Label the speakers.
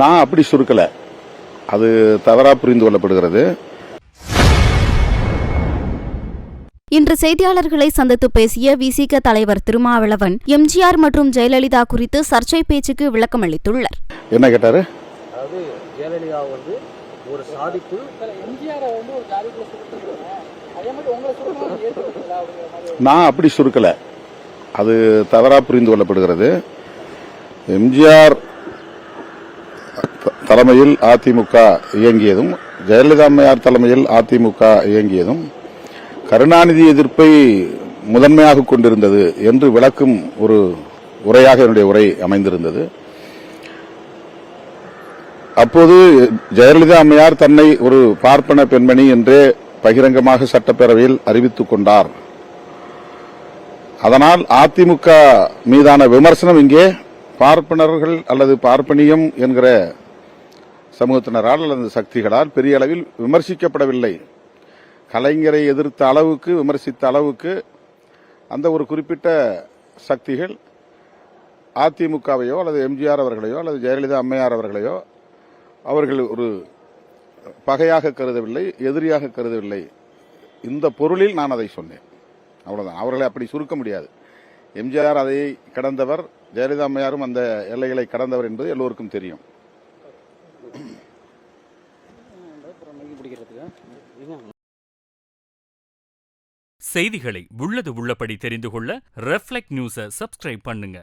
Speaker 1: நான் அப்படி சுருக்கல, அது தவறா புரிந்து கொள்ளப்படுகிறது.
Speaker 2: இன்று செய்தியாளர்களை சந்தித்து பேசிய விசிக தலைவர் திருமாவளவன் எம்ஜிஆர் மற்றும் ஜெயலலிதா குறித்து சர்ச்சை பேச்சுக்கு விளக்கம் அளித்துள்ளார்.
Speaker 1: என்ன கேட்டாரு?
Speaker 3: அதாவது ஜெயலலிதா ஒரு சாதிப்பு,
Speaker 1: நான் அப்படி சுருக்கல, அது தவறா புரிந்து கொள்ளப்படுகிறது. எம்ஜிஆர் தலைமையில் அதிமுக இயங்கியதும் ஜெயலலிதா அம்மையார் தலைமையில் அதிமுக இயங்கியதும் கருணாநிதி எதிர்ப்பை முதன்மையாக கொண்டிருந்தது என்று விளக்கும் ஒரு உரையாக என்னுடைய உரை அமைந்திருந்தது. அப்போது ஜெயலலிதா அம்மையார் தன்னை ஒரு பார்ப்பன பெண்மணி என்றே பகிரங்கமாக சட்டப்பேரவையில் அறிவித்துக் கொண்டார். அதனால் அதிமுக மீதான விமர்சனம் இங்கே பார்ப்பனர்கள் அல்லது பார்ப்பனியம் என்கிற சமூகத்தினரால் அல்லது சக்திகளால் பெரிய அளவில் விமர்சிக்கப்படவில்லை. கலைஞரை எதிர்த்த அளவுக்கு, விமர்சித்த அளவுக்கு அந்த ஒரு குறிப்பிட்ட சக்திகள் அதிமுகவையோ அல்லது எம்ஜிஆர் அவர்களையோ அல்லது ஜெயலலிதா அம்மையார் அவர்களையோ அவர்கள் ஒரு பகையாக கருதவில்லை, எதிரியாக கருதவில்லை. இந்த பொருளில் நான் அதை சொன்னேன், அவ்வளவுதான். அவர்களை அப்படி சுருக்க முடியாது. எம்ஜிஆர் அதை கடந்தவர், ஜெயலலிதா அம்மையாரும் அந்த எல்லைகளை கடந்தவர் என்பது எல்லோருக்கும் தெரியும்.
Speaker 4: செய்திகளை உள்ளது உள்ளபடி தெரிந்து கொள்ள ரெஃப்ளெக்ட் நியூஸை சப்ஸ்கிரைப் பண்ணுங்க.